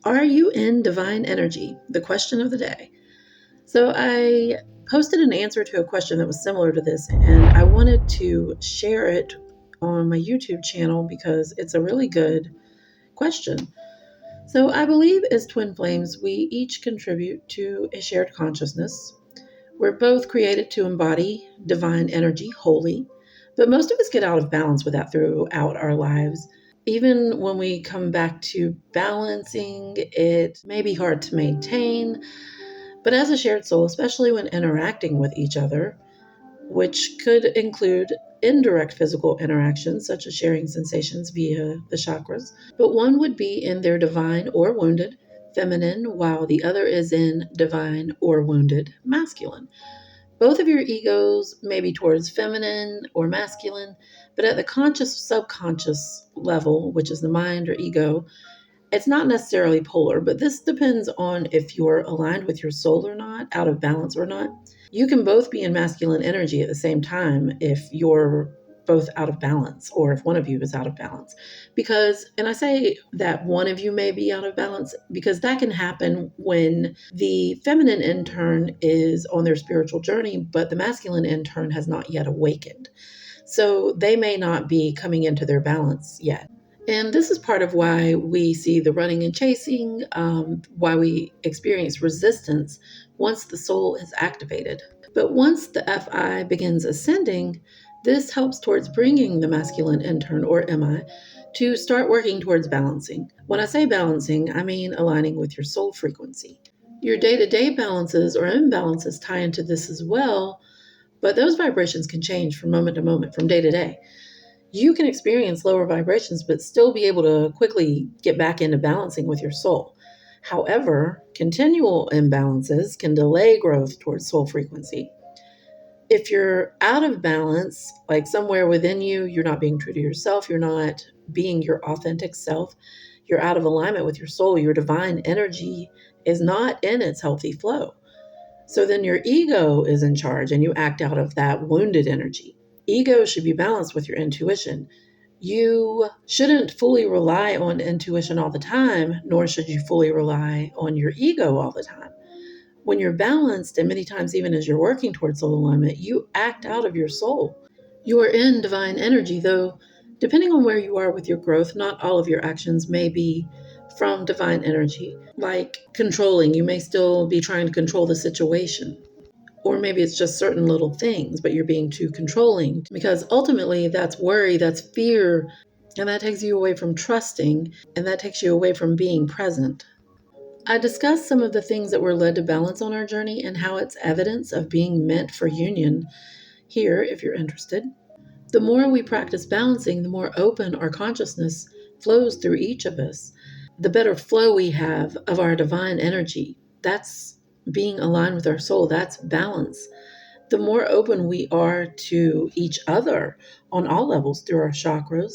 Are you in divine energy? The question of the day. So I posted an answer to a question that was similar to this, and I wanted to share it on my YouTube channel because it's a really good question. So I believe as twin flames, we each contribute to a shared consciousness. We're both created to embody divine energy wholly, but most of us get out of balance with that throughout our lives. Even when we come back to balancing, it may be hard to maintain, but as a shared soul, especially when interacting with each other, which could include indirect physical interactions, such as sharing sensations via the chakras, but one would be in their divine or wounded feminine, while the other is in divine or wounded masculine. Both of your egos may be towards feminine or masculine, but at the conscious subconscious level, which is the mind or ego, it's not necessarily polar, but this depends on if you're aligned with your soul or not, out of balance or not. You can both be in masculine energy at the same time if you're both out of balance or if one of you is out of balance. And I say that one of you may be out of balance because that can happen when the feminine intern is on their spiritual journey, but the masculine intern has not yet awakened. So they may not be coming into their balance yet. And this is part of why we see the running and chasing, why we experience resistance once the soul is activated. But once the FI begins ascending, this helps towards bringing the masculine intern or MI to start working towards balancing. When I say balancing, I mean aligning with your soul frequency. Your day-to-day balances or imbalances tie into this as well, but those vibrations can change from moment to moment, from day to day. You can experience lower vibrations, but still be able to quickly get back into balancing with your soul. However, continual imbalances can delay growth towards soul frequency. If you're out of balance, like somewhere within you, you're not being true to yourself, you're not being your authentic self, you're out of alignment with your soul, your divine energy is not in its healthy flow. So then your ego is in charge and you act out of that wounded energy. Ego should be balanced with your intuition. You shouldn't fully rely on intuition all the time, nor should you fully rely on your ego all the time. When you're balanced, and many times even as you're working towards soul alignment, you act out of your soul. You are in divine energy, though, depending on where you are with your growth, not all of your actions may be from divine energy. Like controlling, you may still be trying to control the situation. Or maybe it's just certain little things, but you're being too controlling because ultimately that's worry, that's fear, and that takes you away from trusting, and that takes you away from being present. I discussed some of the things that were led to balance on our journey and how it's evidence of being meant for union here, if you're interested. The more we practice balancing, the more open our consciousness flows through each of us. The better flow we have of our divine energy. That's being aligned with our soul. That's balance. The more open we are to each other on all levels, through our chakras,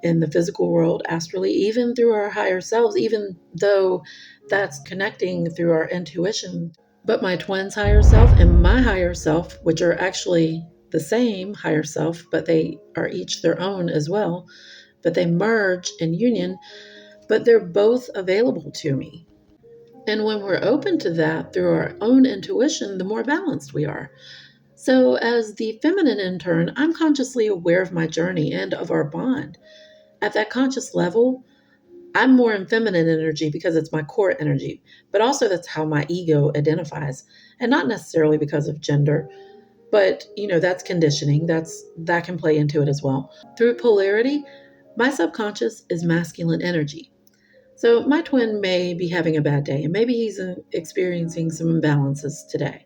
in the physical world, astrally, even through our higher selves, even though that's connecting through our intuition. But my twin's higher self and my higher self, which are actually the same higher self, but they are each their own as well, but they merge in union, but they're both available to me. And when we're open to that through our own intuition, the more balanced we are. So, as the feminine intern, I'm consciously aware of my journey and of our bond. At that conscious level, I'm more in feminine energy because it's my core energy, but also that's how my ego identifies, and not necessarily because of gender, but that's conditioning. That can play into it as well. Through polarity, my subconscious is masculine energy. So my twin may be having a bad day, and maybe he's experiencing some imbalances today.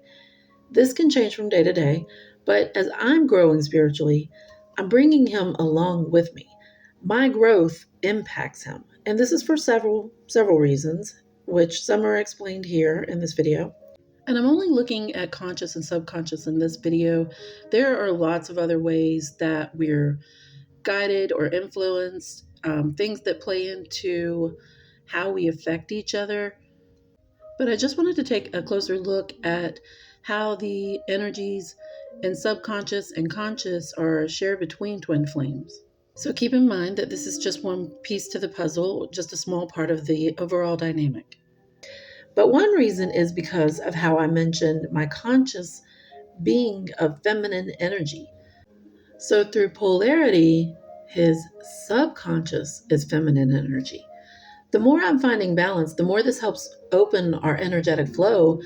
This can change from day to day, but as I'm growing spiritually, I'm bringing him along with me. My growth impacts him, and this is for several reasons, which some are explained here in this video. And I'm only looking at conscious and subconscious in this video. There are lots of other ways that we're guided or influenced, things that play into how we affect each other. But I just wanted to take a closer look at how the energies in subconscious and conscious are shared between twin flames. So keep in mind that this is just one piece to the puzzle, just a small part of the overall dynamic. But one reason is because of how I mentioned my conscious being of feminine energy. So through polarity, his subconscious is feminine energy. The more I'm finding balance, the more this helps open our energetic flow,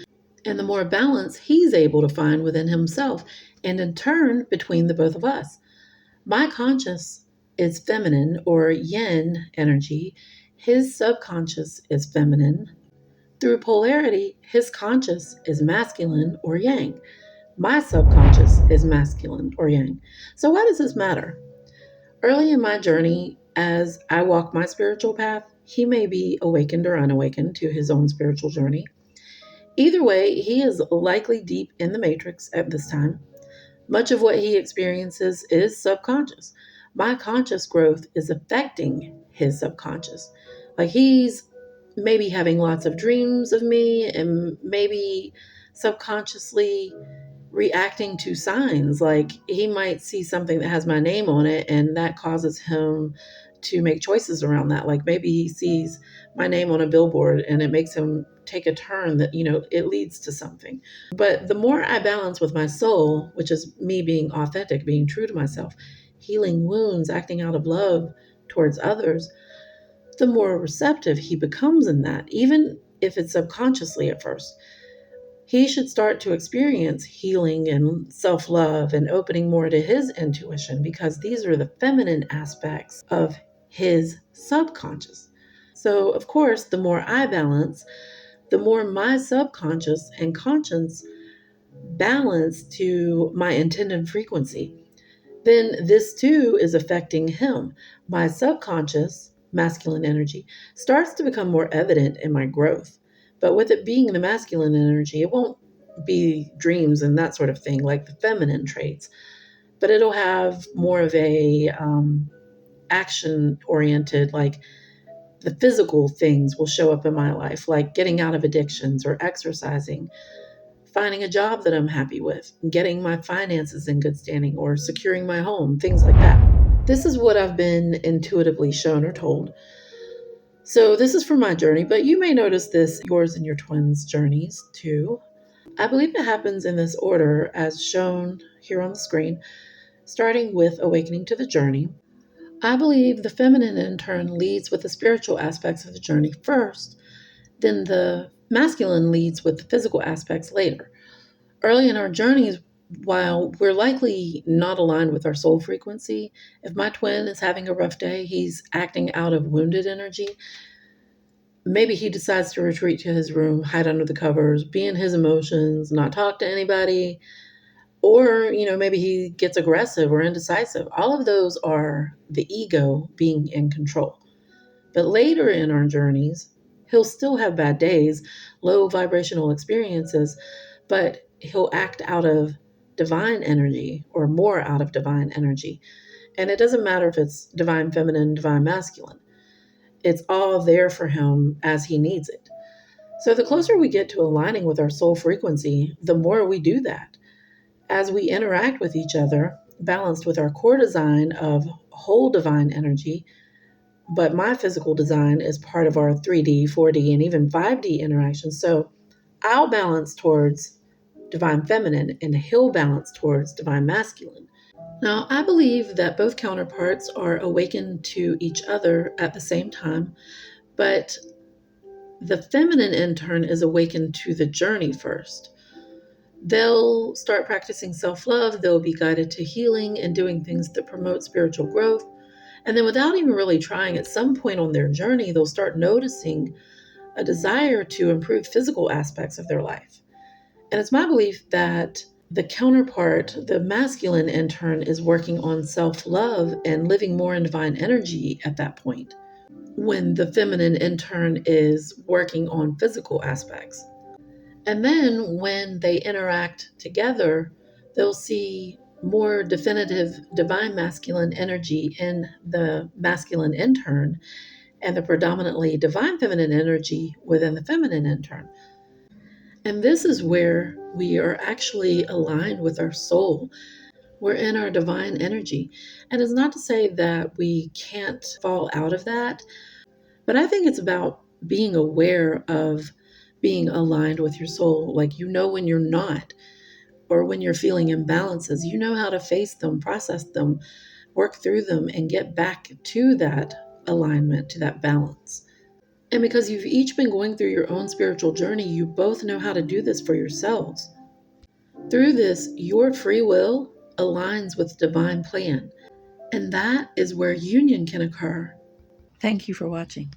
and the more balance he's able to find within himself, and in turn, between the both of us. My conscious is feminine or yin energy, his subconscious is feminine. Through polarity, his conscious is masculine or yang. My subconscious is masculine or yang. So, why does this matter? Early in my journey, as I walk my spiritual path, he may be awakened or unawakened to his own spiritual journey. Either way, he is likely deep in the matrix at this time. Much of what he experiences is subconscious. My conscious growth is affecting his subconscious. Like he's maybe having lots of dreams of me and maybe subconsciously reacting to signs. Like he might see something that has my name on it, and that causes him to make choices around that. Like maybe he sees my name on a billboard and it makes him take a turn that, it leads to something. But the more I balance with my soul, which is me being authentic, being true to myself, healing wounds, acting out of love towards others, the more receptive he becomes in that, even if it's subconsciously at first. He should start to experience healing and self love and opening more to his intuition, because these are the feminine aspects of his subconscious. So, of course, the more I balance, the more my subconscious and conscience balance to my intended frequency. Then this too is affecting him. My subconscious, masculine energy, starts to become more evident in my growth. But with it being the masculine energy, it won't be dreams and that sort of thing like the feminine traits, but it'll have more of a action oriented, like the physical things will show up in my life, like getting out of addictions or exercising, finding a job that I'm happy with, getting my finances in good standing, or securing my home, things like that. This is what I've been intuitively shown or told. So this is for my journey, but you may notice this yours and your twins' journeys too. I believe it happens in this order as shown here on the screen, starting with awakening to the journey. I believe the feminine in turn leads with the spiritual aspects of the journey first, then the masculine leads with the physical aspects later. Early in our journeys, while we're likely not aligned with our soul frequency, if my twin is having a rough day, he's acting out of wounded energy. Maybe he decides to retreat to his room, hide under the covers, be in his emotions, not talk to anybody, or, maybe he gets aggressive or indecisive. All of those are the ego being in control. But later in our journeys, he'll still have bad days, low vibrational experiences, but he'll act out of divine energy or more out of divine energy. And it doesn't matter if it's divine feminine, divine masculine. It's all there for him as he needs it. So the closer we get to aligning with our soul frequency, the more we do that. As we interact with each other, balanced with our core design of whole divine energy, but my physical design is part of our 3D, 4D, and even 5D interactions. So I'll balance towards divine feminine and he'll balance towards divine masculine. Now, I believe that both counterparts are awakened to each other at the same time, but the feminine in turn is awakened to the journey first. They'll start practicing self love, they'll be guided to healing and doing things that promote spiritual growth. And then, without even really trying, at some point on their journey, they'll start noticing a desire to improve physical aspects of their life. And it's my belief that the counterpart, the masculine in turn, is working on self love and living more in divine energy at that point, when the feminine in turn is working on physical aspects. And then when they interact together, they'll see more definitive divine masculine energy in the masculine intern and the predominantly divine feminine energy within the feminine intern. And this is where we are actually aligned with our soul. We're in our divine energy. And it's not to say that we can't fall out of that, but I think it's about being aware of being aligned with your soul. Like, when you're not, or when you're feeling imbalances, you know how to face them, process them, work through them, and get back to that alignment, to that balance. And because you've each been going through your own spiritual journey, you both know how to do this for yourselves. Through this, your free will aligns with divine plan, and that is where union can occur. Thank you for watching.